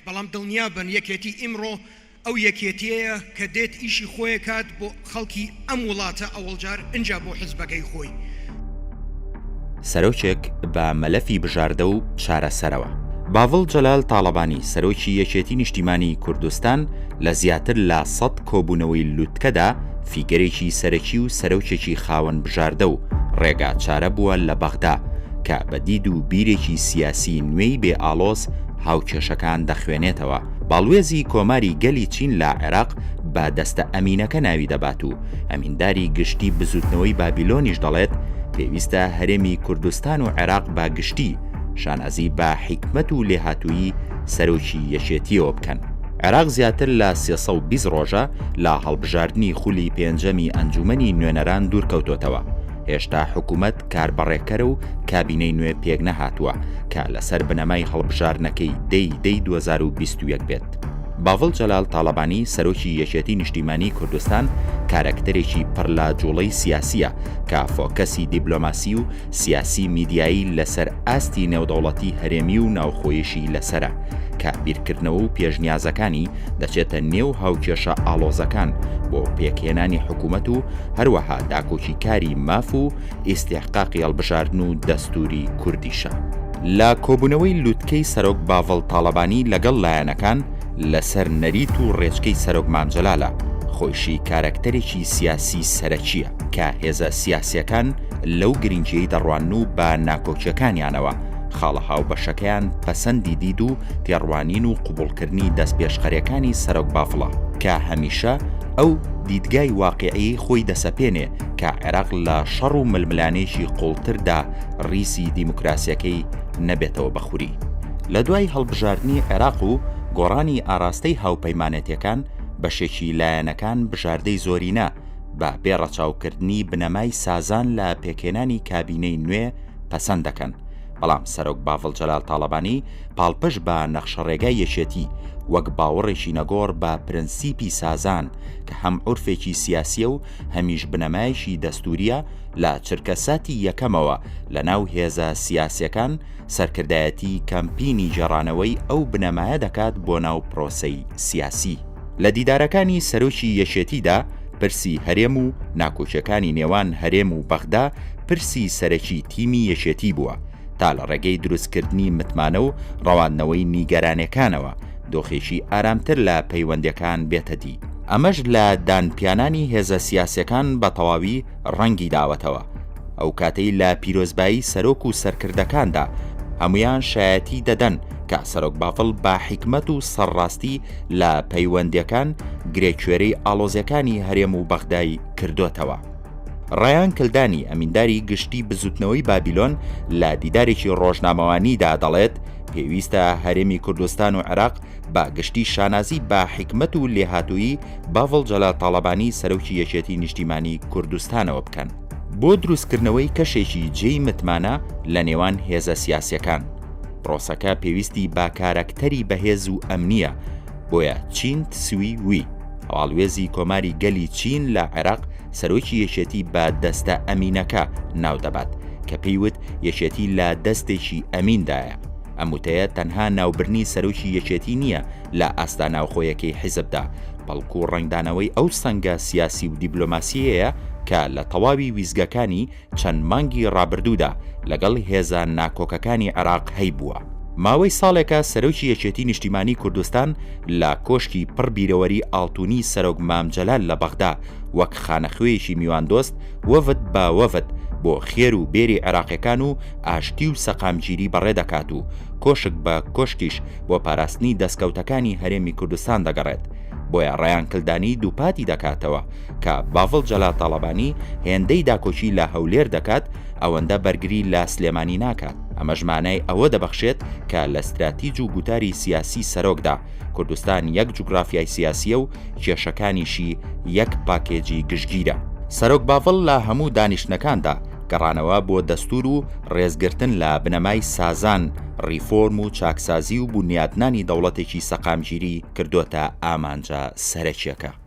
بەڵام دڵنیابن یەکێتی ئیمڕۆ ئەو یەکێتیەیە کە دێت ئیشی خۆی کات بۆ خەڵکی ئەم وڵاتە ئەوەڵجار ئەنجا بۆ حزبەکەی خۆی. سەرۆکێک بە مەلەفی بژاردە و چارەسەرەوە. باڤڵ جەلال تاڵەبانی سەرۆکی یەکێتی نیشتیمانی کوردستان لە زیاتر لە 100 کۆبوونەوەی لووتکەدا فیگەرێکی سەرەکی و سەرۆکێکی خاوەن بژاردە و ڕێگا چارە بووە لە بەغدا کە بە دید و بیرێکی سیاسی نوێی بێ ئاڵۆز هاوکێشەکان دەخوێنێتەوە. باڵوێزی کۆماری گەلی چین لە عێراق بە دەستە ئەمینەکە ناوی دەبات و ئەمینداری گشتی بزوتنەوەی بابیلۆنیش دەڵێت پێویستە هەرێمی کوردستان و عێراق با گشتی شانازی بە حیکمت و لێهاتووی سەرۆکی یەکێتیەوە بکەن. عێراق زیاتر لە 320 ڕۆژە لە هەڵبژاردننی خولی پێنجەمی ئەنجومەنی نوێنەران دوورکەوتۆتەوە. هێشتا حکوومەت کاربەڕێکەرە و کابینەی نوێ پێک نەهاتووە کە لەسەر بنەمای هەڵبژاردنەکەی دەی 2021 بێت. باڤڵ جەلال تاڵەبانی سەرۆکی یەکێتی نیشتیمانی کوردستان کارەکتەرێکی پڕ لە جوڵەی سیاسیە کە فۆکەسی دیبلۆماسی و سیاسی میدیایی لەسەر ئاستی نێودەوڵەتی هەرێمی و ناوخۆیشی لەسرە کە بیرکردنەوە و پێشنیازەکانی دەچێتە نێو هاوکێشە ئاڵۆزەکان بۆ پێکهێنانی حکوومەت و هەروەها داکۆچی کاری ماف و ئیستیحقاقی هەڵبژاردن و دەستوری کوردیشە. لە کۆبوونەوەی لووتکەی سەرۆک باڤڵ تاڵەبانی لەگەڵ لایەنەکان لەسەر نەریت و ڕێچکەی سەرۆک مامجەلالە خۆشی کارەکتەرێکی سیاسی سەرەکیە کە هێزە سیاسیەکان لەو گرنگجیەی دەڕوان و بە ناکۆچیەکانیانەوە خاڵە هاوبەشەکەیان پەسەندی دید و تێڕوانین و قوبوڵکردنی دەستپێشخەرەکانی سەرۆک باڤڵە کە هەمیشە ئەو دیدگای واقعی خۆی دەسەپێنێ کە عێراق لە شەڕ و ململانێکی قوڵتردا ڕیسی دیموکراسیەکەی نەبێتەوە بەخووری. لە دوای هەڵبژاردننی عێراق و گۆڕانی ئاراستەی هاوپەیمانەتیەکان بەشێکی لایەنەکان بژاردەی زۆرینە بە بێڕەچاوکردنی بنەمای سازان لە پێکهێنانی کابینەی نوێ پەسەند دەکەن. بەڵام سەرۆک باڤڵ جەلال تاڵەبانی پاڵپەش بە نەخشەڕێگای یەکێتی وەک باوەڕێکی نەگۆڕ بە پرەنسیپی سازان کە هەم عورفێکی سیاسیە و هەمیش بنەمایشی دەستوریە لە چرکەساتی یەکەمەوە لە ناو هێزە سیاسیەکان سەرکردایەتی کەمپینی جێڕانەوەی ئەو بنەمایە دەکات بۆ ناو پرۆسەی سیاسی. لە دیدارەکانی سەرۆکی یەکێتیدا پرسی هەرێم و ناکۆچیەکانی نێوان هەرێم و بەغدا پرسی سەرەکی تیمی یەکێتی بووە تا لە ڕێگەی دروستکردنی متمانە و ڕەوانەوەی نیگەرانەکانەوە دۆخێکی ئارامتر لە پەیوەندیەکان بێتەدی. ئەمەش لە دانپیانانی هێزە سیاسیەکان بە تەواوی ڕەنگی داوەتەوە. ئەو کاتەی لە پیرۆزبایی سەرۆک و سەرکردەکاندا هەمویان شایەتی دەدەن کە سەرۆک باڤڵ بە حیکمت و سەرڕاستی لە پەیوەندیەکان گرێکوێرەی ئاڵۆزیەکانی هەرێم و بەغدای کردوتەوە. ڕایان کلدانی ئەمینداری گشتی بزوتنەوەی بابیلۆن لە دیدارێکی ڕۆژنامەوانیدا دەڵێت پێویستە هەرێمی کوردستان و عێراق بە گشتی شانازی بە حیکمت و لێهاتووی باڤڵ جەلال تاڵەبانی سەرۆکی یەکێتی نیشتیمانی کوردستانەوە بکەن بۆ دروستکردنەوەی کەشێکی جێی متمانە لە نێوان هێزە سیاسیەکان. پرۆسەکە پێویستی با کارەکتەری بەهێز و ئەمنیە بۆیە چین تسوی وی هەواڵوێزی کۆماری گەلی چین لە عێراق سەرۆکی یەکێتی بە دەستە ئەمینەکە ناو دەبات کە پێیوت یەکێتی لە دەستێکی ئەمیندایە. ئەم وتەیە تەنها ناوبرنی سەرۆکی یەکێتی نییە لە ئاستا ناوخۆیەکەی حیزبدا بەڵکو ڕنگدانەوەی ئەو سەنگە سیاسی و دیبلۆماسیەیە کە لە تەواوی ویزگەکانی چەند مانگی ڕابردوودا لەگەڵ هێزان ناکۆکەکانی عێراق هەیبووە. ماوەی ساڵێکە سەرۆکی یەکێتی نیشتیمانی کوردستان لە کۆشکی پڕ بیرەوەری ئاڵتوونی سەرۆک مامجەلال لە بەغدا وەک خانەخوێیەکی میواندۆست وەفد بە وەفد بۆ خێر و بێری عێراقیەکان و ئاشتی و سەقامگیری بەڕێ دەکات و کۆشک بە کۆشکیش بۆ پاراستنی دەستکەوتەکانی هەرێمی کوردستان دەگەڕێت. بۆیە ڕایان کلدانی دووپاتی دەکاتەوە کە باڤڵ جەلال تاڵەبانی هێندەی داکۆچی لە هەولێر دەکات ئەوەندە بەرگری لە سلێمانی ناکات. ئەمەش مانای ئەوە دەبەخشێت کە لە استراتیج و گوتاری سیاسی سەرۆکدا کوردستان یەک جوگرافیای سیاسیە و کێشەکانیشی یەک پاکێجی گشتگیرە. سەرۆک باڤڵ لە هەموو دانیشتنەکاندا گەڕانەوە بۆ دەستور و ڕێزگرتن لە بنەمای سازان ریفۆرم و چاکسازی و بنیادنانی دەوڵەتێکی سەقامگیری کردوتە ئامانجە سەرەکیەکە.